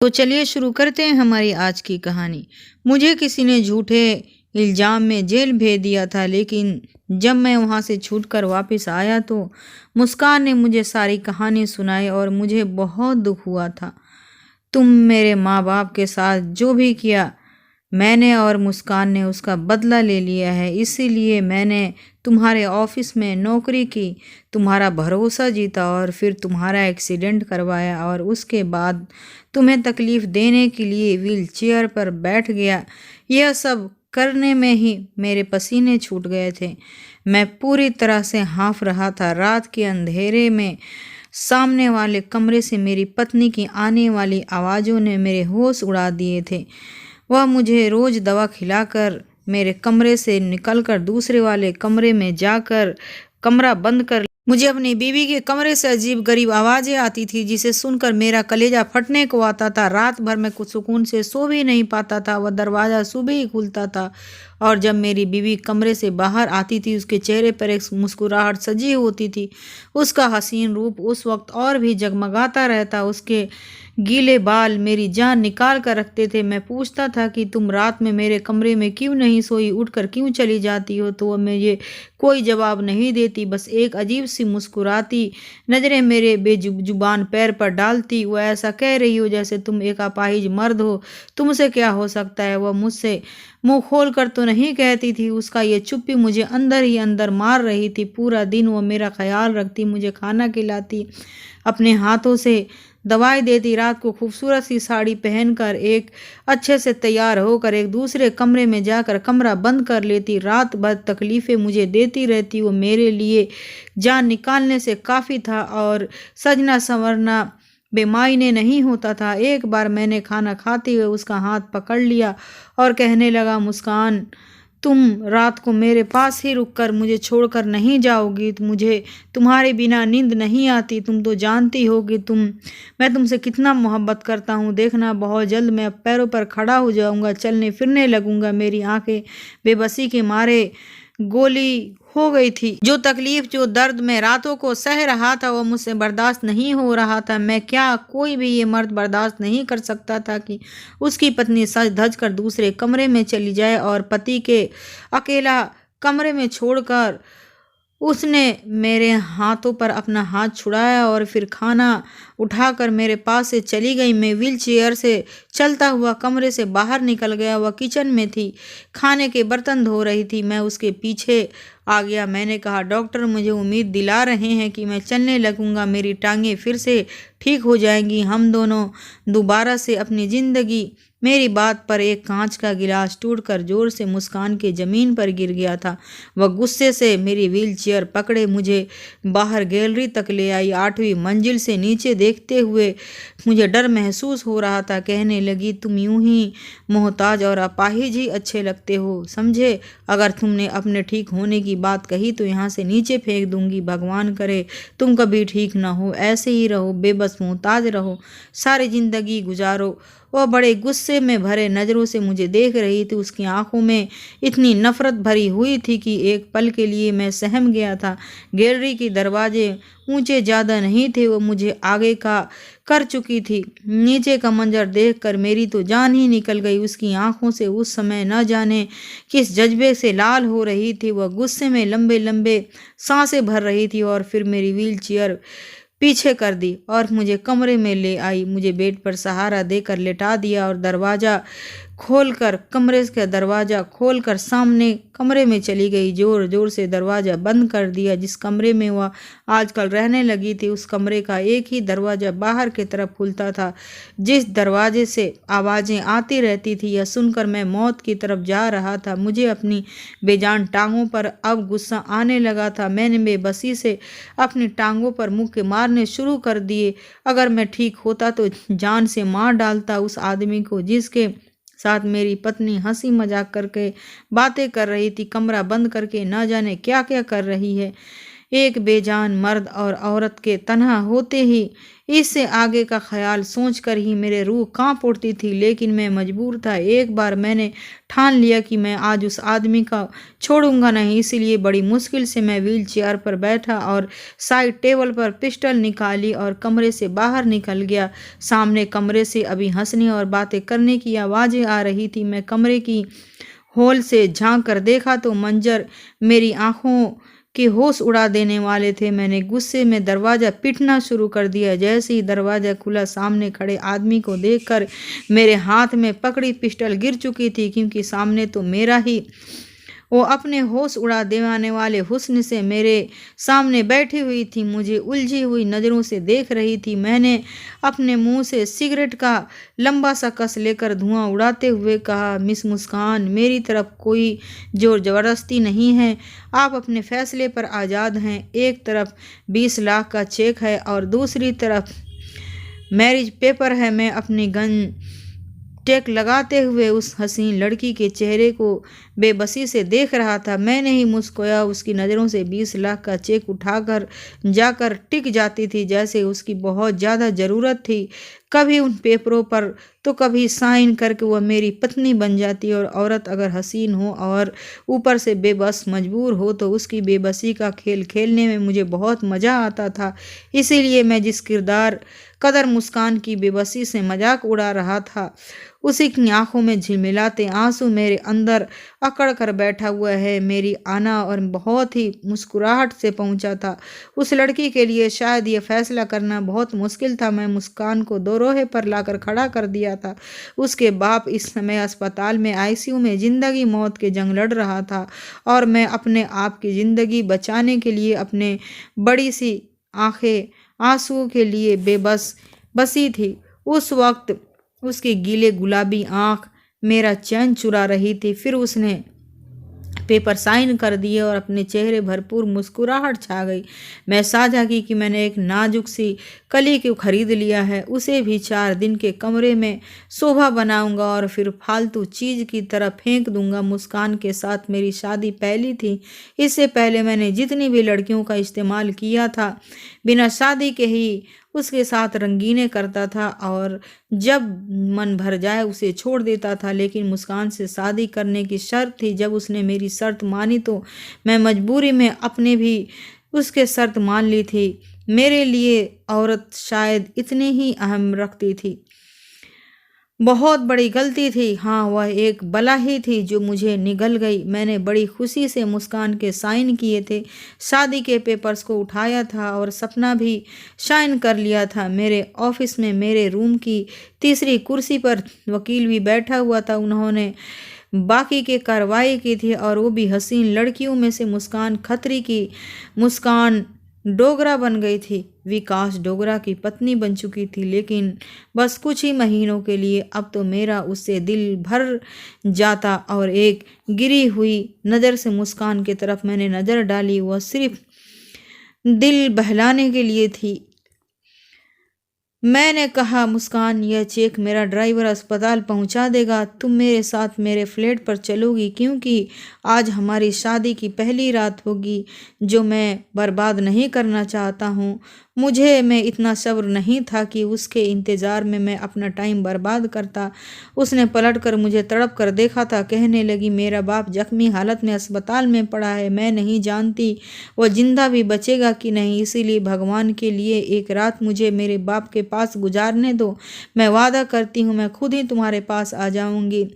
तो चलिए शुरू करते हैं हमारी आज की कहानी। मुझे किसी ने झूठे इल्ज़ाम में जेल भेज दिया था, लेकिन जब मैं वहाँ से छूटकर वापस आया तो मुस्कान ने मुझे सारी कहानी सुनाई और मुझे बहुत दुख हुआ था। तुम मेरे माँ बाप के साथ जो भी किया, मैंने और मुस्कान ने उसका बदला ले लिया है। इसीलिए मैंने तुम्हारे ऑफिस में नौकरी की, तुम्हारा भरोसा जीता और फिर तुम्हारा एक्सीडेंट करवाया और उसके बाद तुम्हें तकलीफ देने के लिए व्हील चेयर पर बैठ गया। यह सब करने में ही मेरे पसीने छूट गए थे। मैं पूरी तरह से हाँफ रहा था। रात के अंधेरे में सामने वाले कमरे से मेरी पत्नी की आने वाली आवाज़ों ने मेरे होश उड़ा दिए थे। वह मुझे रोज़ दवा खिलाकर मेरे कमरे से निकलकर दूसरे वाले कमरे में जाकर कमरा बंद कर मुझे अपनी बीवी के कमरे से अजीब गरीब आवाज़ें आती थी, जिसे सुनकर मेरा कलेजा फटने को आता था। रात भर मैं कुछ सुकून से सो भी नहीं पाता था। वह दरवाज़ा सुबह ही खुलता था और जब मेरी बीवी कमरे से बाहर आती थी, उसके चेहरे पर एक मुस्कुराहट सजी होती थी। उसका हसीन रूप उस वक्त और भी जगमगाता रहता। उसके गीले बाल मेरी जान निकाल कर रखते थे। मैं पूछता था कि तुम रात में मेरे कमरे में क्यों नहीं सोई, उठकर क्यों चली जाती हो? तो वह मुझे कोई जवाब नहीं देती, बस एक अजीब सी मुस्कुराती नज़रें मेरे बेजुबान पैर पर डालती। वह ऐसा कह रही हो जैसे तुम एक अपाहिज मर्द हो, तुमसे क्या हो सकता है। वह मुझसे मुंह खोल कर तो नहीं कहती थी, उसका ये चुप्पी मुझे अंदर ही अंदर मार रही थी। पूरा दिन वह मेरा ख्याल रखती, मुझे खाना खिलाती, अपने हाथों से दवाई देती, रात को खूबसूरत सी साड़ी पहनकर एक अच्छे से तैयार होकर एक दूसरे कमरे में जाकर कमरा बंद कर लेती। रात भर तकलीफ़ें मुझे देती रहती। वो मेरे लिए जान निकालने से काफ़ी था और सजना संवरना बेमायने नहीं होता था। एक बार मैंने खाना खाते हुए उसका हाथ पकड़ लिया और कहने लगा, मुस्कान, तुम रात को मेरे पास ही रुककर मुझे छोड़कर नहीं जाओगी? मुझे तुम्हारे बिना नींद नहीं आती। तुम तो जानती हो कि मैं तुमसे कितना मोहब्बत करता हूँ। देखना, बहुत जल्द मैं पैरों पर खड़ा हो जाऊँगा, चलने फिरने लगूँगा। मेरी आंखें बेबसी के मारे गोली हो गई थी। जो तकलीफ, जो दर्द मैं रातों को सह रहा था, वो मुझसे बर्दाश्त नहीं हो रहा था। मैं क्या, कोई भी ये मर्द बर्दाश्त नहीं कर सकता था कि उसकी पत्नी सज धज कर दूसरे कमरे में चली जाए और पति के अकेला कमरे में छोड़कर उसने मेरे हाथों पर अपना हाथ छुड़ाया और फिर खाना उठाकर मेरे पास से चली गई। मैं व्हील चेयर से चलता हुआ कमरे से बाहर निकल गया। वह किचन में थी, खाने के बर्तन धो रही थी। मैं उसके पीछे आ गया। मैंने कहा, डॉक्टर मुझे उम्मीद दिला रहे हैं कि मैं चलने लगूंगा, मेरी टांगें फिर से ठीक हो जाएंगी, हम दोनों दोबारा से अपनी ज़िंदगी। मेरी बात पर एक कांच का गिलास टूटकर जोर से मुस्कान के ज़मीन पर गिर गया था। वह गुस्से से मेरी व्हील चेयर पकड़े मुझे बाहर गैलरी तक ले आई। 8वीं मंजिल से नीचे देखते हुए मुझे डर महसूस हो रहा था। कहने लगी, तुम यूं ही मोहताज और अपाहिज ही अच्छे लगते हो, समझे? अगर तुमने अपने ठीक होने की बात कही तो यहाँ से नीचे फेंक दूंगी। भगवान करे तुम कभी ठीक ना हो, ऐसे ही रहो, बेबस मोहताज रहो, सारी ज़िंदगी गुजारो। वह बड़े गुस्से में भरे नज़रों से मुझे देख रही थी। उसकी आंखों में इतनी नफरत भरी हुई थी कि एक पल के लिए मैं सहम गया था। गैलरी के दरवाजे ऊंचे ज़्यादा नहीं थे, वो मुझे आगे का कर चुकी थी। नीचे का मंजर देखकर मेरी तो जान ही निकल गई। उसकी आंखों से उस समय न जाने किस जज्बे से लाल हो रही थी। वह गुस्से में लंबे लंबे सांसें भर रही थी और फिर मेरी व्हील चेयर पीछे कर दी और मुझे कमरे में ले आई। मुझे बेड पर सहारा देकर लेटा दिया और कमरे का दरवाज़ा खोलकर सामने कमरे में चली गई। जोर जोर से दरवाज़ा बंद कर दिया। जिस कमरे में वह आजकल रहने लगी थी, उस कमरे का एक ही दरवाज़ा बाहर की तरफ खुलता था, जिस दरवाजे से आवाज़ें आती रहती थी। यह सुनकर मैं मौत की तरफ जा रहा था। मुझे अपनी बेजान टांगों पर अब गुस्सा आने लगा था। मैंने बेबसी से अपनी टांगों पर मुक्के मारने शुरू कर दिए। अगर मैं ठीक होता तो जान से मार डालता उस आदमी को जिसके साथ मेरी पत्नी हंसी मजाक करके बातें कर रही थी, कमरा बंद करके न जाने क्या क्या कर रही है। एक बेजान मर्द और औरत के तन्हा होते ही इससे आगे का ख्याल सोचकर ही मेरे रूह कांप उठती थी, लेकिन मैं मजबूर था। एक बार मैंने ठान लिया कि मैं आज उस आदमी को छोड़ूंगा नहीं, इसीलिए बड़ी मुश्किल से मैं व्हील चेयर पर बैठा और साइड टेबल पर पिस्टल निकाली और कमरे से बाहर निकल गया। सामने कमरे से अभी हंसने और बातें करने की आवाज़ें आ रही थी। मैं कमरे की होल से झांक कर देखा तो मंजर मेरी आंखों के होश उड़ा देने वाले थे। मैंने गुस्से में दरवाज़ा पीटना शुरू कर दिया। जैसे ही दरवाज़ा खुला, सामने खड़े आदमी को देखकर मेरे हाथ में पकड़ी पिस्टल गिर चुकी थी, क्योंकि सामने तो मेरा ही वो अपने होश उड़ा देने वाले हुस्न से मेरे सामने बैठी हुई थी, मुझे उलझी हुई नज़रों से देख रही थी। मैंने अपने मुंह से सिगरेट का लंबा सा कस लेकर धुआं उड़ाते हुए कहा, मिस मुस्कान, मेरी तरफ कोई जोर ज़बरदस्ती नहीं है। आप अपने फैसले पर आज़ाद हैं। एक तरफ 20 लाख का चेक है और दूसरी तरफ मैरिज पेपर है। मैं अपनी गन टेक लगाते हुए उस हसीन लड़की के चेहरे को बेबसी से देख रहा था। मैंने ही मुस्कुराया। उसकी नज़रों से 20 लाख का चेक उठाकर जाकर टिक जाती थी, जैसे उसकी बहुत ज़्यादा ज़रूरत थी। कभी उन पेपरों पर तो कभी साइन करके वह मेरी पत्नी बन जाती। और औरत अगर हसीन हो और ऊपर से बेबस मजबूर हो तो उसकी बेबसी का खेल खेलने में मुझे बहुत मज़ा आता था। इसीलिए मैं जिस किरदार कदर मुस्कान की बेबसी से मजाक उड़ा रहा था, उसी की आंखों में झिलमिलाते आंसू मेरे अंदर अकड़ कर बैठा हुआ है। मेरी आना और बहुत ही मुस्कुराहट से पहुंचा था। उस लड़की के लिए शायद ये फैसला करना बहुत मुश्किल था। मैं मुस्कान को दोरोहे पर लाकर खड़ा कर दिया था। उसके बाप इस समय अस्पताल में आईसीयू में जिंदगी मौत के जंग लड़ रहा था और मैं अपने आप की जिंदगी बचाने के लिए अपने बड़ी सी आंखें आंसुओं के लिए बसी थी। उस वक्त उसकी गीले गुलाबी आंख मेरा चैन चुरा रही थी। फिर उसने पेपर साइन कर दिए और अपने चेहरे भरपूर मुस्कुराहट छा गई। मैं साझा की कि मैंने एक नाजुक सी कली को खरीद लिया है, उसे भी 4 दिन के कमरे में शोभा बनाऊंगा और फिर फालतू चीज़ की तरह फेंक दूंगा। मुस्कान के साथ मेरी शादी पहली थी। इससे पहले मैंने जितनी भी लड़कियों का इस्तेमाल किया था, बिना शादी के ही उसके साथ रंगीने करता था और जब मन भर जाए उसे छोड़ देता था। लेकिन मुस्कान से शादी करने की शर्त थी। जब उसने मेरी शर्त मानी तो मैं मजबूरी में अपने भी उसके शर्त मान ली थी। मेरे लिए औरत शायद इतनी ही अहम रखती थी। बहुत बड़ी गलती थी। हाँ, वह एक बला ही थी जो मुझे निगल गई। मैंने बड़ी खुशी से मुस्कान के साइन किए थे, शादी के पेपर्स को उठाया था और सपना भी साइन कर लिया था। मेरे ऑफिस में मेरे रूम की तीसरी कुर्सी पर वकील भी बैठा हुआ था। उन्होंने बाकी की कार्रवाई की थी और वो भी हसीन लड़कियों में से मुस्कान खत्री की मुस्कान डोगरा बन गई थी। विकास डोगरा की पत्नी बन चुकी थी, लेकिन बस कुछ ही महीनों के लिए। अब तो मेरा उससे दिल भर जाता और एक गिरी हुई नज़र से मुस्कान की तरफ मैंने नज़र डाली। वह सिर्फ दिल बहलाने के लिए थी। मैंने कहा, मुस्कान, यह चेक मेरा ड्राइवर अस्पताल पहुंचा देगा। तुम मेरे साथ मेरे फ्लैट पर चलोगी, क्योंकि आज हमारी शादी की पहली रात होगी जो मैं बर्बाद नहीं करना चाहता हूँ। मुझे में इतना सब्र नहीं था कि उसके इंतज़ार में मैं अपना टाइम बर्बाद करता। उसने पलटकर मुझे तड़प कर देखा था। कहने लगी, मेरा बाप जख्मी हालत में अस्पताल में पड़ा है। मैं नहीं जानती वह जिंदा भी बचेगा कि नहीं, इसीलिए भगवान के लिए एक रात मुझे मेरे बाप के पास गुजारने दो। मैं वादा करती हूँ मैं खुद ही तुम्हारे पास आ जाऊँगी।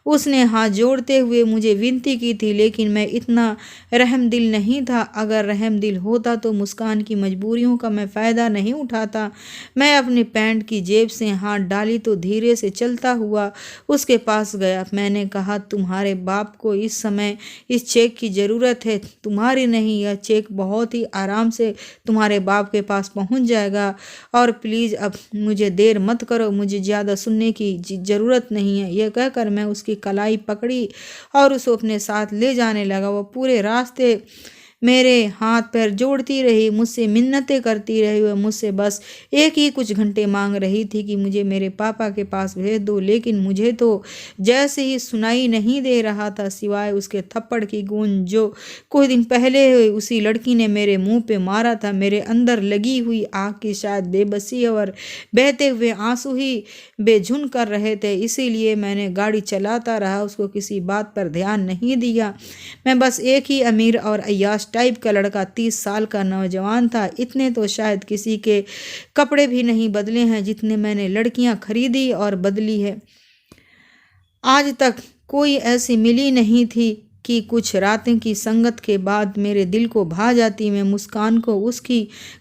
उसने हाथ जोड़ते हुए मुझे विनती की थी, लेकिन मैं इतना रहमदिल नहीं था। अगर रहमदिल होता तो मुस्कान की मजबूरियों का मैं फ़ायदा नहीं उठाता। मैं अपनी पैंट की जेब से हाथ डाली तो धीरे से चलता हुआ उसके पास गया। मैंने कहा, तुम्हारे बाप को इस समय इस चेक की ज़रूरत है, तुम्हारी नहीं। यह चेक बहुत ही आराम से तुम्हारे बाप के पास पहुंच जाएगा और प्लीज़ अब मुझे देर मत करो, मुझे ज़्यादा सुनने की ज़रूरत नहीं है। यह कहकर मैं उसकी कलाई पकड़ी और उसे अपने साथ ले जाने लगा। वह पूरे रास्ते मेरे हाथ पैर जोड़ती रही, मुझसे मिन्नतें करती रही। वह मुझसे बस एक ही कुछ घंटे मांग रही थी कि मुझे मेरे पापा के पास भेज दो, लेकिन मुझे तो जैसे ही सुनाई नहीं दे रहा था, सिवाय उसके थप्पड़ की गूंज जो कुछ दिन पहले उसी लड़की ने मेरे मुंह पे मारा था। मेरे अंदर लगी हुई आग की शायद बेबसी और बहते हुए आंसू ही बेझुन कर रहे थे, इसीलिए मैंने गाड़ी चलाता रहा, उसको किसी बात पर ध्यान नहीं दिया। मैं बस एक ही अमीर और अय्याश टाइप का लड़का, 30 साल का नौजवान था। इतने तो शायद किसी के कपड़े भी नहीं बदले हैं जितने मैंने लड़कियां खरीदी और बदली है। आज तक कोई ऐसी मिली नहीं थी कि कुछ रातें की संगत के बाद मेरे दिल को भा जाती। मैं मुस्कान को उसकी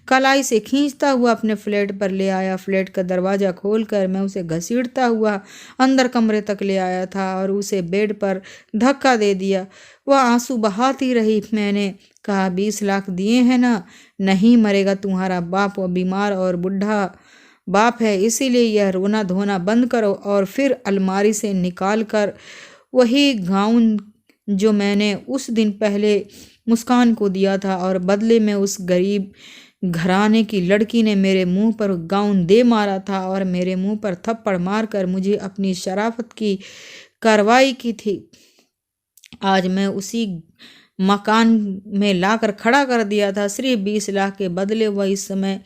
कलाई से खींचता हुआ अपने फ्लैट पर ले आया। फ्लैट का दरवाज़ा खोलकर मैं उसे घसीटता हुआ अंदर कमरे तक ले आया था और उसे बेड पर धक्का दे दिया। वह आंसू बहाती रही। मैंने कहा, 20 लाख दिए हैं ना? नहीं मरेगा तुम्हारा बाप, वो बीमार और बुढ़ा बाप है, इसीलिए यह रोना धोना बंद करो। और फिर अलमारी से निकाल कर वही गाउन जो मैंने उस दिन पहले मुस्कान को दिया था और बदले में उस गरीब घराने की लड़की ने मेरे मुंह पर गाउन दे मारा था और मेरे मुंह पर थप्पड़ मारकर मुझे अपनी शराफत की कार्रवाई की थी, आज मैं उसी मकान में लाकर खड़ा कर दिया था। सिर्फ 20 लाख के बदले वह इस समय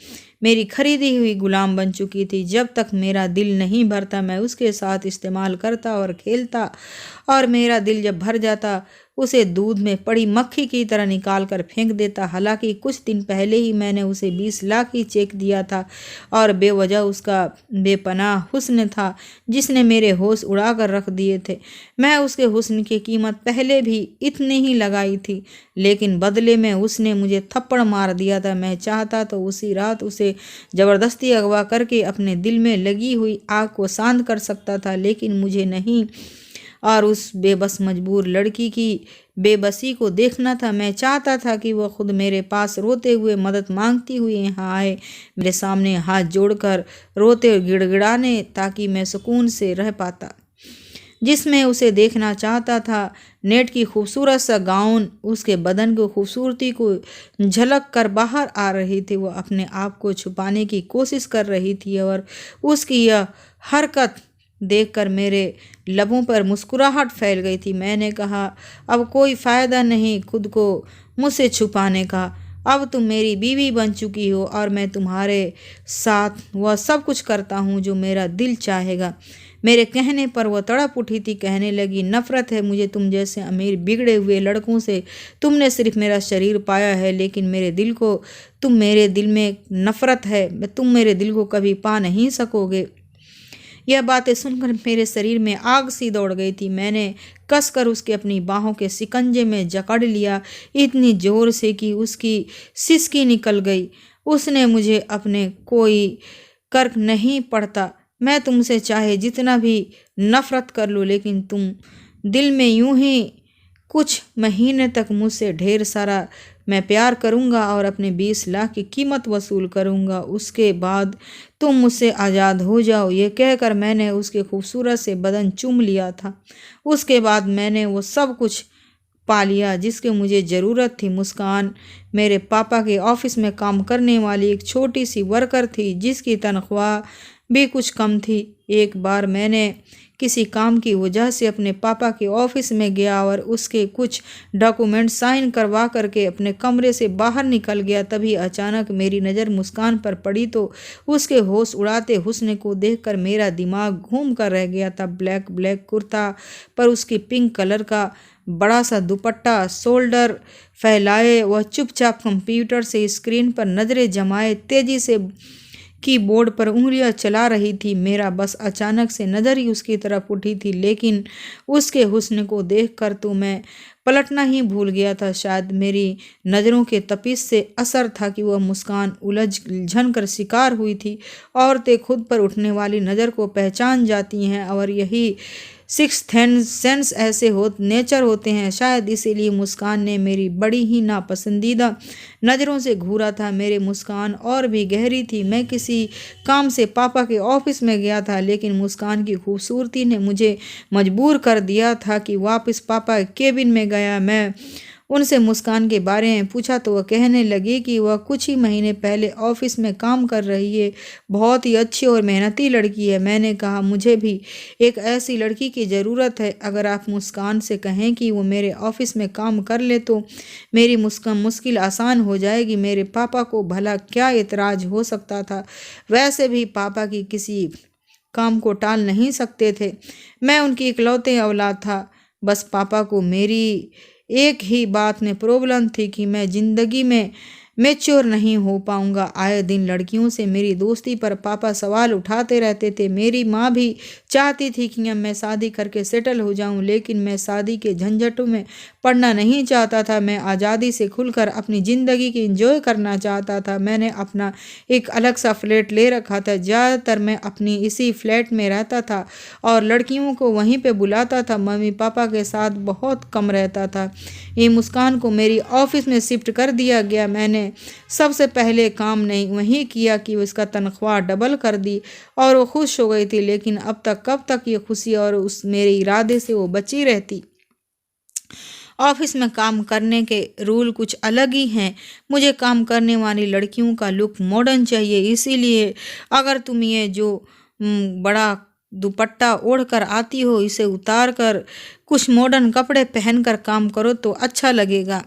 मेरी खरीदी हुई गुलाम बन चुकी थी। जब तक मेरा दिल नहीं भरता मैं उसके साथ इस्तेमाल करता और खेलता, और मेरा दिल जब भर जाता उसे दूध में पड़ी मक्खी की तरह निकाल कर फेंक देता। हालांकि कुछ दिन पहले ही मैंने उसे 20 लाख ही चेक दिया था और बेवजह उसका बेपनाह हुस्न था जिसने मेरे होश उड़ा कर रख दिए थे। मैं उसके हुस्न की कीमत पहले भी इतनी ही लगाई थी, लेकिन बदले में उसने मुझे थप्पड़ मार दिया था। मैं चाहता तो उसी रात उसे ज़बरदस्ती अगवा करके अपने दिल में लगी हुई आग को शांत कर सकता था, लेकिन मुझे नहीं और उस बेबस मजबूर लड़की की बेबसी को देखना था। मैं चाहता था कि वह खुद मेरे पास रोते हुए मदद मांगती हुई यहाँ आए, मेरे सामने हाथ जोड़कर रोते और गिड़गिड़ाने, ताकि मैं सुकून से रह पाता। जिसमें उसे देखना चाहता था नेट की खूबसूरत सा गाउन उसके बदन की खूबसूरती को झलक कर बाहर आ रही थी। वह अपने आप को छुपाने की कोशिश कर रही थी और उसकी यह हरकत देखकर मेरे लबों पर मुस्कुराहट फैल गई थी। मैंने कहा, अब कोई फ़ायदा नहीं खुद को मुझसे छुपाने का। अब तुम मेरी बीवी बन चुकी हो और मैं तुम्हारे साथ वह सब कुछ करता हूँ जो मेरा दिल चाहेगा। मेरे कहने पर वह तड़प उठी थी। कहने लगी, नफ़रत है मुझे तुम जैसे अमीर बिगड़े हुए लड़कों से। तुमने सिर्फ मेरा शरीर पाया है, लेकिन मेरे दिल में नफ़रत है। तुम मेरे दिल को कभी पा नहीं सकोगे। यह बातें सुनकर मेरे शरीर में आग सी दौड़ गई थी। मैंने कसकर उसके अपनी बाहों के शिकंजे में जकड़ लिया, इतनी जोर से कि उसकी सिसकी निकल गई। उसने मुझे अपने कोई कर्क नहीं पड़ता। मैं तुमसे चाहे जितना भी नफ़रत कर लूँ, लेकिन तुम दिल में यूं ही कुछ महीने तक मुझसे ढेर सारा मैं प्यार करूँगा और अपने 20 लाख की कीमत वसूल करूँगा। उसके बाद तुम मुझसे आज़ाद हो जाओ। ये कहकर मैंने उसके खूबसूरत से बदन चूम लिया था। उसके बाद मैंने वो सब कुछ पा लिया जिसकी मुझे ज़रूरत थी। मुस्कान मेरे पापा के ऑफिस में काम करने वाली एक छोटी सी वर्कर थी जिसकी तनख्वाह भी कुछ कम थी। एक बार मैंने किसी काम की वजह से अपने पापा के ऑफिस में गया और उसके कुछ डॉक्यूमेंट साइन करवा करके अपने कमरे से बाहर निकल गया। तभी अचानक मेरी नज़र मुस्कान पर पड़ी तो उसके होश उड़ाते हुस्न को देखकर मेरा दिमाग घूम कर रह गया था। ब्लैक कुर्ता पर उसकी पिंक कलर का बड़ा सा दुपट्टा, शोल्डर फैलाए वह चुपचाप कंप्यूटर से स्क्रीन पर नज़रें जमाए तेज़ी से कीबोर्ड पर उंगलियां चला रही थी। मेरा बस अचानक से नज़र ही उसकी तरफ उठी थी, लेकिन उसके हुस्न को देखकर तो मैं पलटना ही भूल गया था। शायद मेरी नज़रों के तपिश से असर था कि वह मुस्कान उलझन कर शिकार हुई थी। औरतें खुद पर उठने वाली नज़र को पहचान जाती हैं और यही सिक्स्थ सेंस ऐसे नेचर होते हैं। शायद इसीलिए मुस्कान ने मेरी बड़ी ही नापसंदीदा नज़रों से घूरा था। मेरी मुस्कान और भी गहरी थी। मैं किसी काम से पापा के ऑफिस में गया था, लेकिन मुस्कान की खूबसूरती ने मुझे मजबूर कर दिया था कि वापस पापा के केबिन में गया। मैं उनसे मुस्कान के बारे में पूछा तो वह कहने लगी कि वह कुछ ही महीने पहले ऑफिस में काम कर रही है, बहुत ही अच्छी और मेहनती लड़की है। मैंने कहा मुझे भी एक ऐसी लड़की की ज़रूरत है। अगर आप मुस्कान से कहें कि वो मेरे ऑफिस में काम कर ले तो मेरी मुश्किल आसान हो जाएगी। मेरे पापा को भला क्या एतराज़ हो सकता था, वैसे भी पापा की किसी काम को टाल नहीं सकते थे। मैं उनकी इकलौते औलाद था। बस पापा को मेरी एक ही बात में प्रॉब्लम थी कि मैं ज़िंदगी में मैच्योर नहीं हो पाऊंगा। आए दिन लड़कियों से मेरी दोस्ती पर पापा सवाल उठाते रहते थे। मेरी माँ भी चाहती थी कि मैं शादी करके सेटल हो जाऊं, लेकिन मैं शादी के झंझटों में पड़ना नहीं चाहता था। मैं आज़ादी से खुलकर अपनी ज़िंदगी की एंजॉय करना चाहता था। मैंने अपना एक अलग सा फ्लैट ले रखा था। ज़्यादातर मैं अपनी इसी फ्लैट में रहता था और लड़कियों को वहीं पे बुलाता था। मम्मी पापा के साथ बहुत कम रहता था। ये मुस्कान को मेरी ऑफिस में शिफ्ट कर दिया गया। मैंने सबसे पहले काम नहीं वही किया कि उसका तनख्वाह डबल कर दी और वो खुश हो गई थी। लेकिन अब तक कब तक ये खुशी और उस मेरे इरादे से वो बची रहती। ऑफिस में काम करने के रूल कुछ अलग ही हैं। मुझे काम करने वाली लड़कियों का लुक मॉडर्न चाहिए। इसीलिए अगर तुम ये जो बड़ा दुपट्टा ओढ़कर आती हो, इसे उतार कर कुछ मॉडर्न कपड़े पहनकर काम करो तो अच्छा लगेगा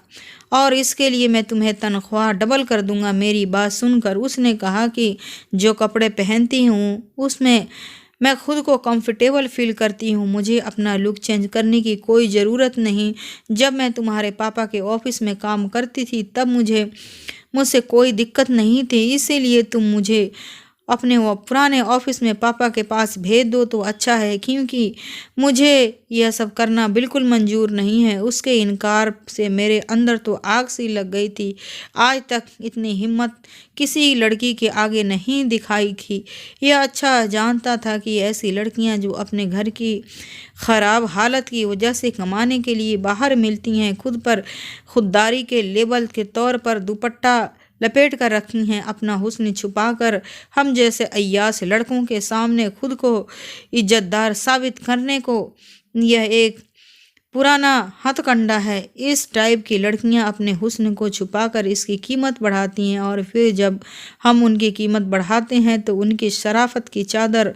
और इसके लिए मैं तुम्हें तनख्वाह डबल कर दूंगा। मेरी बात सुनकर उसने कहा कि जो कपड़े पहनती हूँ उसमें मैं खुद को कंफर्टेबल फील करती हूँ। मुझे अपना लुक चेंज करने की कोई ज़रूरत नहीं। जब मैं तुम्हारे पापा के ऑफिस में काम करती थी तब मुझसे कोई दिक्कत नहीं थी। इसीलिए तुम मुझे अपने वो पुराने ऑफिस में पापा के पास भेज दो तो अच्छा है, क्योंकि मुझे यह सब करना बिल्कुल मंजूर नहीं है। उसके इनकार से मेरे अंदर तो आग सी लग गई थी। आज तक इतनी हिम्मत किसी लड़की के आगे नहीं दिखाई थी। यह अच्छा जानता था कि ऐसी लड़कियां जो अपने घर की ख़राब हालत की वजह से कमाने के लिए बाहर मिलती हैं, खुद पर खुददारी के लेबल के तौर पर दुपट्टा लपेट कर रखी हैं, अपना हुस्न छुपाकर हम जैसे अय्यास लड़कों के सामने खुद को इज्जतदार साबित करने को यह एक पुराना हथकंडा है। इस टाइप की लड़कियां अपने हुस्न को छुपाकर इसकी कीमत बढ़ाती हैं और फिर जब हम उनकी कीमत बढ़ाते हैं तो उनकी शराफत की चादर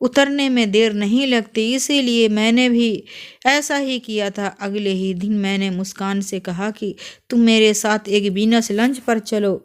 उतरने में देर नहीं लगती। इसीलिए मैंने भी ऐसा ही किया था। अगले ही दिन मैंने मुस्कान से कहा कि तुम मेरे साथ एक बिजनेस लंच पर चलो,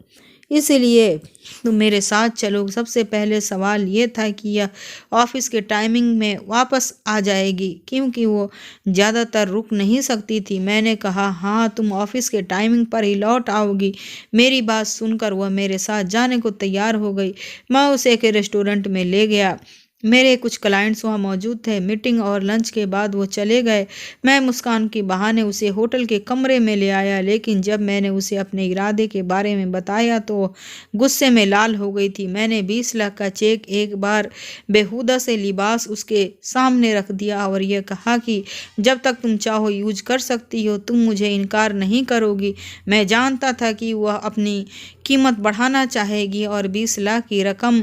इसलिए तुम मेरे साथ चलो। सबसे पहले सवाल ये था कि यह ऑफिस के टाइमिंग में वापस आ जाएगी, क्योंकि वो ज़्यादातर रुक नहीं सकती थी। मैंने कहा हाँ, तुम ऑफिस के टाइमिंग पर ही लौट आओगी। मेरी बात सुनकर वह मेरे साथ जाने को तैयार हो गई। मैं उसे एक रेस्टोरेंट में ले गया। मेरे कुछ क्लाइंट्स वहाँ मौजूद थे। मीटिंग और लंच के बाद वो चले गए। मैं मुस्कान के बहाने उसे होटल के कमरे में ले आया, लेकिन जब मैंने उसे अपने इरादे के बारे में बताया तो गुस्से में लाल हो गई थी। मैंने 20 लाख का चेक एक बार बेहुदा से लिबास उसके सामने रख दिया और यह कहा कि जब तक तुम चाहो यूज कर सकती हो, तुम मुझे इनकार नहीं करोगी। मैं जानता था कि वह अपनी कीमत बढ़ाना चाहेगी और 20 लाख की रकम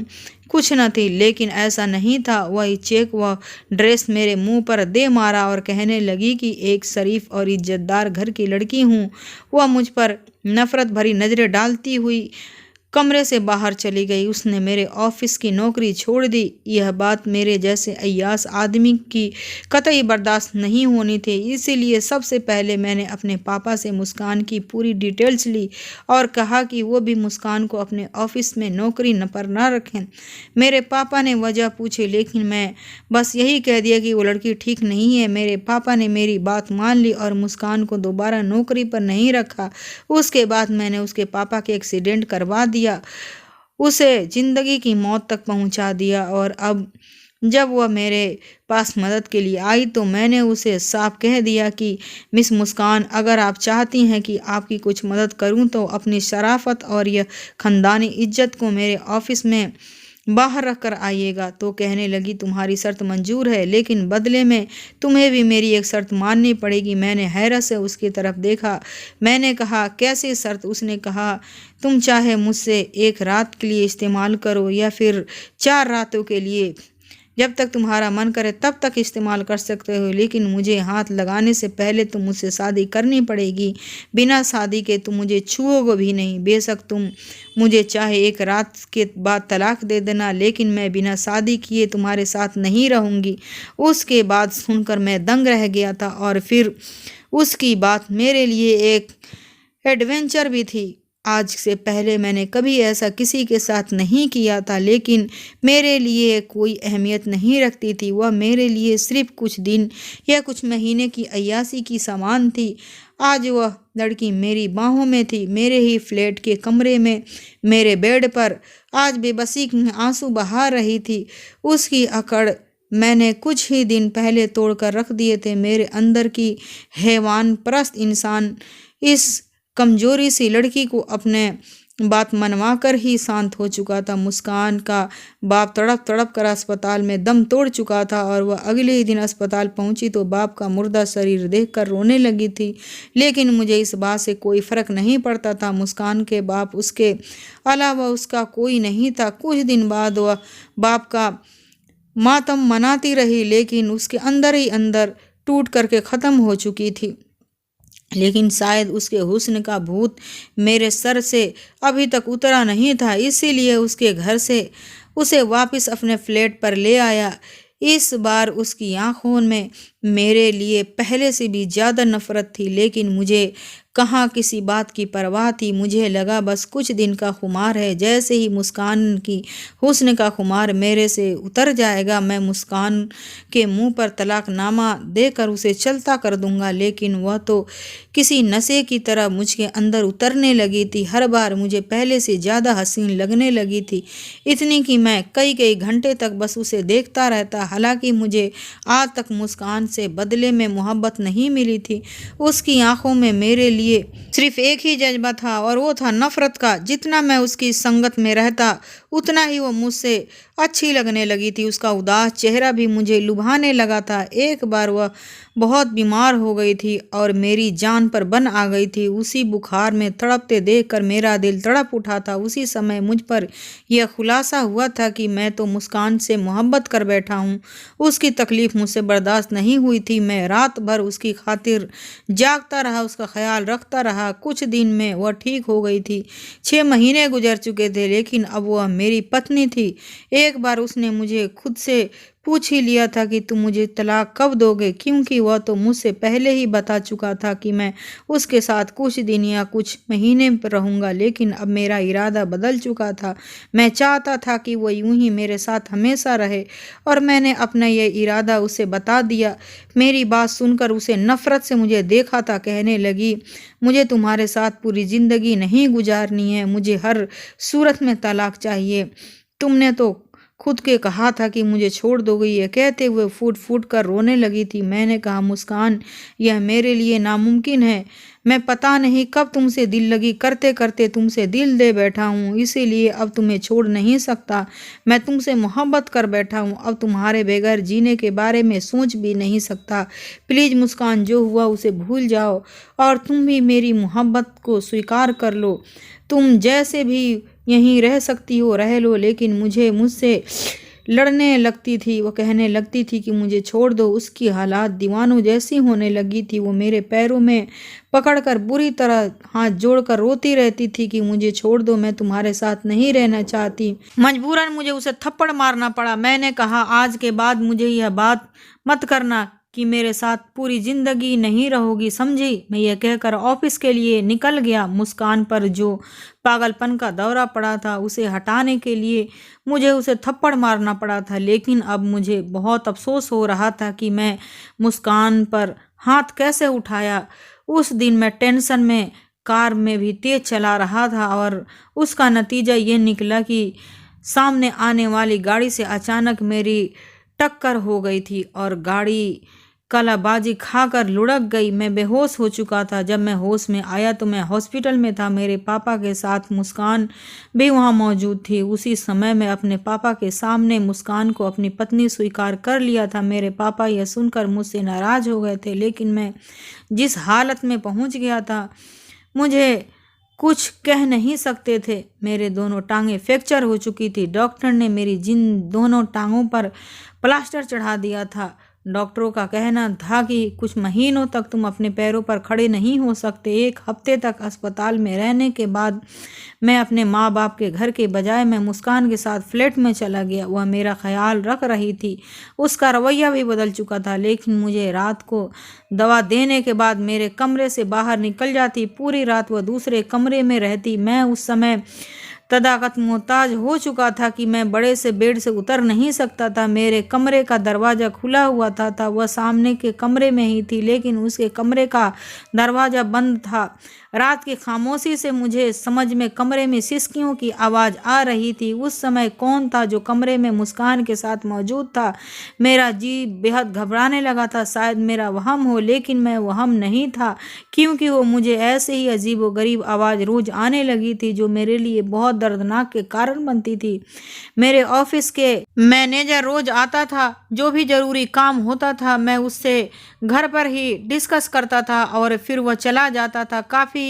कुछ न थी, लेकिन ऐसा नहीं था। वह चेक व ड्रेस मेरे मुंह पर दे मारा और कहने लगी कि एक शरीफ और इज्जतदार घर की लड़की हूँ। वह मुझ पर नफरत भरी नज़रें डालती हुई कमरे से बाहर चली गई। उसने मेरे ऑफिस की नौकरी छोड़ दी। यह बात मेरे जैसे अय्यास आदमी की कतई बर्दाश्त नहीं होनी थी। इसीलिए सबसे पहले मैंने अपने पापा से मुस्कान की पूरी डिटेल्स ली और कहा कि वो भी मुस्कान को अपने ऑफिस में नौकरी न पर ना रखें। मेरे पापा ने वजह पूछी, लेकिन मैं बस यही कह दिया कि वो लड़की ठीक नहीं है। मेरे पापा ने मेरी बात मान ली और मुस्कान को दोबारा नौकरी पर नहीं रखा। उसके बाद मैंने उसके पापा के एक्सीडेंट करवा दिया, उसे जिंदगी की मौत तक पहुंचा दिया। और अब जब वह मेरे पास मदद के लिए आई तो मैंने उसे साफ कह दिया कि मिस मुस्कान, अगर आप चाहती हैं कि आपकी कुछ मदद करूं तो अपनी शराफत और यह ख़ानदानी इज्जत को मेरे ऑफिस में बाहर रख कर आइएगा। तो कहने लगी तुम्हारी शर्त मंजूर है, लेकिन बदले में तुम्हें भी मेरी एक शर्त माननी पड़ेगी। मैंने हैरत से उसकी तरफ देखा। मैंने कहा कैसी शर्त? उसने कहा तुम चाहे मुझसे एक रात के लिए इस्तेमाल करो या फिर 4 रातों के लिए जब तक तुम्हारा मन करे तब तक इस्तेमाल कर सकते हो, लेकिन मुझे हाथ लगाने से पहले तुम मुझसे शादी करनी पड़ेगी। बिना शादी के तुम मुझे छुओगे भी नहीं। बेशक तुम मुझे चाहे एक रात के बाद तलाक दे देना, लेकिन मैं बिना शादी किए तुम्हारे साथ नहीं रहूँगी। उसके बाद सुनकर मैं दंग रह गया था, और फिर उसकी बात मेरे लिए एक एडवेंचर भी थी। आज से पहले मैंने कभी ऐसा किसी के साथ नहीं किया था, लेकिन मेरे लिए कोई अहमियत नहीं रखती थी। वह मेरे लिए सिर्फ कुछ दिन या कुछ महीने की अय्यासी की सामान थी। आज वह लड़की मेरी बाहों में थी, मेरे ही फ्लैट के कमरे में, मेरे बेड पर। आज बेबसी में आंसू बहा रही थी। उसकी अकड़ मैंने कुछ ही दिन पहले तोड़कर रख दिए थे। मेरे अंदर की हैवान परस्त इंसान इस कमजोरी सी लड़की को अपने बात मनवा कर ही शांत हो चुका था। मुस्कान का बाप तड़प तड़प कर अस्पताल में दम तोड़ चुका था, और वह अगले ही दिन अस्पताल पहुंची तो बाप का मुर्दा शरीर देखकर रोने लगी थी। लेकिन मुझे इस बात से कोई फर्क नहीं पड़ता था। मुस्कान के बाप, उसके अलावा उसका कोई नहीं था। कुछ दिन बाद वह बाप का मातम मनाती रही, लेकिन उसके अंदर ही अंदर टूट करके ख़त्म हो चुकी थी। लेकिन शायद उसके हुस्न का भूत मेरे सर से अभी तक उतरा नहीं था, इसीलिए उसके घर से उसे वापस अपने फ्लैट पर ले आया। इस बार उसकी आंखों में मेरे लिए पहले से भी ज़्यादा नफरत थी, लेकिन मुझे कहाँ किसी बात की परवाह थी। मुझे लगा बस कुछ दिन का खुमार है। जैसे ही मुस्कान की हुस्न का खुमार मेरे से उतर जाएगा, मैं मुस्कान के मुंह पर तलाकनामा देकर उसे चलता कर दूंगा। लेकिन वह तो किसी नशे की तरह मुझके अंदर उतरने लगी थी। हर बार मुझे पहले से ज़्यादा हसीन लगने लगी थी, इतनी कि मैं कई कई घंटे तक बस उसे देखता रहता। हालांकि मुझे आज तक मुस्कान से बदले में मोहब्बत नहीं मिली थी। उसकी आंखों में मेरे लिए सिर्फ एक ही जज्बा था, और वो था नफरत का। जितना मैं उसकी संगत में रहता उतना ही वो मुझसे अच्छी लगने लगी थी। उसका उदास चेहरा भी मुझे लुभाने लगा था। एक बार वह बहुत बीमार हो गई थी और मेरी जान पर बन आ गई थी। उसी बुखार में तड़पते देखकर मेरा दिल तड़प उठा था। उसी समय मुझ पर यह खुलासा हुआ था कि मैं तो मुस्कान से मोहब्बत कर बैठा हूँ। उसकी तकलीफ मुझसे बर्दाश्त नहीं हुई थी। मैं रात भर उसकी खातिर जागता रहा, उसका ख्याल रखता रहा। कुछ दिन में वह ठीक हो गई थी। 6 महीने गुजर चुके थे, लेकिन अब वह मेरी पत्नी थी। एक बार उसने मुझे खुद से पूछ ही लिया था कि तुम मुझे तलाक कब दोगे, क्योंकि वह तो मुझसे पहले ही बता चुका था कि मैं उसके साथ कुछ दिन या कुछ महीने रहूँगा। लेकिन अब मेरा इरादा बदल चुका था। मैं चाहता था कि वो यूं ही मेरे साथ हमेशा रहे, और मैंने अपना ये इरादा उसे बता दिया। मेरी बात सुनकर उसे नफ़रत से मुझे देखा था। कहने लगी, मुझे तुम्हारे साथ पूरी ज़िंदगी नहीं गुजारनी है, मुझे हर सूरत में तलाक चाहिए। तुमने तो खुद के कहा था कि मुझे छोड़ दोगे। ये कहते हुए फूट फूट कर रोने लगी थी। मैंने कहा, मुस्कान, यह मेरे लिए नामुमकिन है। मैं पता नहीं कब तुमसे दिल लगी करते करते तुमसे दिल दे बैठा हूँ, इसीलिए अब तुम्हें छोड़ नहीं सकता। मैं तुमसे मोहब्बत कर बैठा हूँ, अब तुम्हारे बगैर जीने के बारे में सोच भी नहीं सकता। प्लीज़ मुस्कान, जो हुआ उसे भूल जाओ, और तुम भी मेरी मोहब्बत को स्वीकार कर लो। तुम जैसे भी यहीं रह सकती हो रह लो, लेकिन मुझसे लड़ने लगती थी। वो कहने लगती थी कि मुझे छोड़ दो। उसकी हालात दीवानों जैसी होने लगी थी। वो मेरे पैरों में पकड़कर बुरी तरह हाथ जोड़कर रोती रहती थी कि मुझे छोड़ दो, मैं तुम्हारे साथ नहीं रहना चाहती। मजबूरन मुझे उसे थप्पड़ मारना पड़ा। मैंने कहा, आज के बाद मुझे यह बात मत करना कि मेरे साथ पूरी जिंदगी नहीं रहोगी, समझी। मैं यह कहकर ऑफिस के लिए निकल गया। मुस्कान पर जो पागलपन का दौरा पड़ा था, उसे हटाने के लिए मुझे उसे थप्पड़ मारना पड़ा था। लेकिन अब मुझे बहुत अफसोस हो रहा था कि मैं मुस्कान पर हाथ कैसे उठाया। उस दिन मैं टेंशन में कार में भी तेज चला रहा था, और उसका नतीजा ये निकला कि सामने आने वाली गाड़ी से अचानक मेरी टक्कर हो गई थी, और गाड़ी कलाबाजी खाकर लुढ़क गई। मैं बेहोश हो चुका था। जब मैं होश में आया तो मैं हॉस्पिटल में था। मेरे पापा के साथ मुस्कान भी वहाँ मौजूद थी। उसी समय मैं अपने पापा के सामने मुस्कान को अपनी पत्नी स्वीकार कर लिया था। मेरे पापा यह सुनकर मुझसे नाराज़ हो गए थे, लेकिन मैं जिस हालत में पहुँच गया था, मुझे कुछ कह नहीं सकते थे। मेरे दोनों टांगें फ्रैक्चर हो चुकी थी। डॉक्टर ने मेरी जिन दोनों टांगों पर प्लास्टर चढ़ा दिया था। डॉक्टरों का कहना था कि कुछ महीनों तक तुम अपने पैरों पर खड़े नहीं हो सकते। 1 हफ्ते तक अस्पताल में रहने के बाद मैं अपने माँ बाप के घर के बजाय मैं मुस्कान के साथ फ्लैट में चला गया। वह मेरा ख्याल रख रही थी। उसका रवैया भी बदल चुका था, लेकिन मुझे रात को दवा देने के बाद मेरे कमरे से बाहर निकल जाती। पूरी रात वह दूसरे कमरे में रहती। मैं उस समय तदाकत मोहताज हो चुका था कि मैं बड़े से बेड से उतर नहीं सकता था। मेरे कमरे का दरवाज़ा खुला हुआ था। वह सामने के कमरे में ही थी, लेकिन उसके कमरे का दरवाज़ा बंद था। रात की खामोशी से मुझे समझ में कमरे में सिसकियों की आवाज़ आ रही थी। उस समय कौन था जो कमरे में मुस्कान के साथ मौजूद था? मेरा जी बेहद घबराने लगा था। शायद मेरा वहम हो, लेकिन मैं वहम नहीं था, क्योंकि वो मुझे ऐसे ही अजीबोगरीब आवाज़ रोज़ आने लगी थी जो मेरे लिए बहुत दर्दनाक के कारण बनती थी। मेरे ऑफिस के मैनेजर रोज़ आता था। जो भी ज़रूरी काम होता था मैं उससे घर पर ही डिस्कस करता था और फिर वह चला जाता था। काफ़ी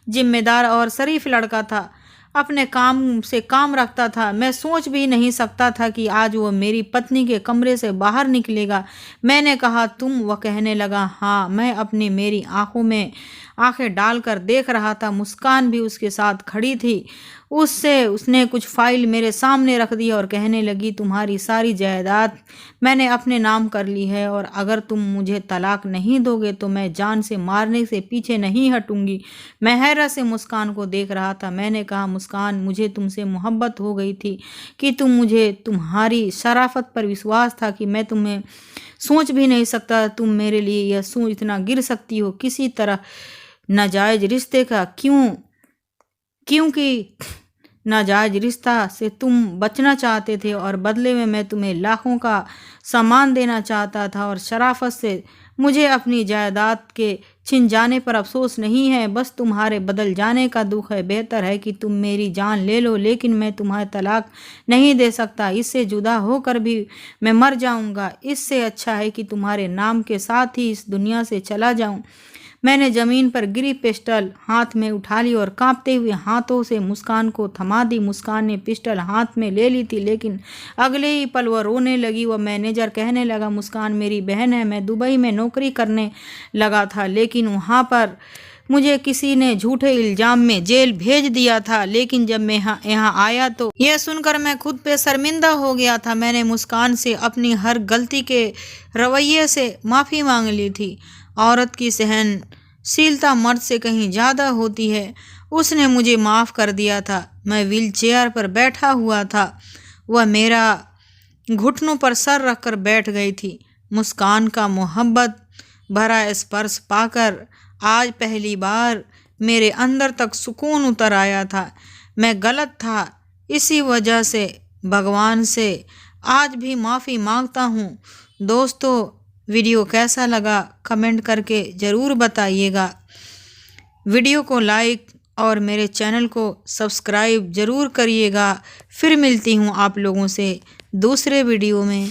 जिम्मेदार और शरीफ लड़का था। अपने काम से काम रखता था। मैं सोच भी नहीं सकता था कि आज वो मेरी पत्नी के कमरे से बाहर निकलेगा। मैंने कहा तुम? वह कहने लगा हाँ। मैं अपनी मेरी आंखों में आंखें डालकर देख रहा था। मुस्कान भी उसके साथ खड़ी थी। उसने कुछ फाइल मेरे सामने रख दी और कहने लगी तुम्हारी सारी जायदाद मैंने अपने नाम कर ली है, और अगर तुम मुझे तलाक नहीं दोगे तो मैं जान से मारने से पीछे नहीं हटूंगी। मैं हैरत से मुस्कान को देख रहा था। मैंने कहा मुस्कान, मुझे तुमसे मोहब्बत हो गई थी कि मुझे तुम्हारी शराफत पर विश्वास था कि मैं तुम्हें सोच भी नहीं सकता तुम मेरे लिए यह सोच इतना गिर सकती हो किसी तरह नाजायज रिश्ते का। क्योंकि नाजायज रिश्ता से तुम बचना चाहते थे और बदले में मैं तुम्हें लाखों का सामान देना चाहता था, और शराफत से मुझे अपनी जायदाद के छिन जाने पर अफसोस नहीं है, बस तुम्हारे बदल जाने का दुख है। बेहतर है कि तुम मेरी जान ले लो, लेकिन मैं तुम्हें तलाक नहीं दे सकता। इससे जुदा होकर भी मैं मर जाऊंगा। इससे अच्छा है कि तुम्हारे नाम के साथ ही इस दुनिया से चला जाऊं। मैंने ज़मीन पर गिरी पिस्टल हाथ में उठा ली और कांपते हुए हाथों से मुस्कान को थमा दी। मुस्कान ने पिस्टल हाथ में ले ली थी, लेकिन अगले ही पल वह रोने लगी। वह मैनेजर कहने लगा मुस्कान मेरी बहन है। मैं दुबई में नौकरी करने लगा था, लेकिन वहाँ पर मुझे किसी ने झूठे इल्ज़ाम में जेल भेज दिया था। लेकिन जब मैं यहाँ आया तो यह सुनकर मैं खुद पे शर्मिंदा हो गया था। मैंने मुस्कान से अपनी हर गलती के रवैये से माफ़ी मांग ली थी। औरत की सहनशीलता मर्द से कहीं ज़्यादा होती है। उसने मुझे माफ़ कर दिया था। मैं व्हील चेयर पर बैठा हुआ था। वह मेरा घुटनों पर सर रखकर बैठ गई थी। मुस्कान का मोहब्बत भरा स्पर्श पाकर आज पहली बार मेरे अंदर तक सुकून उतर आया था। मैं गलत था, इसी वजह से भगवान से आज भी माफ़ी मांगता हूँ। दोस्तों, वीडियो कैसा लगा कमेंट करके ज़रूर बताइएगा। वीडियो को लाइक और मेरे चैनल को सब्सक्राइब ज़रूर करिएगा। फिर मिलती हूँ आप लोगों से दूसरे वीडियो में।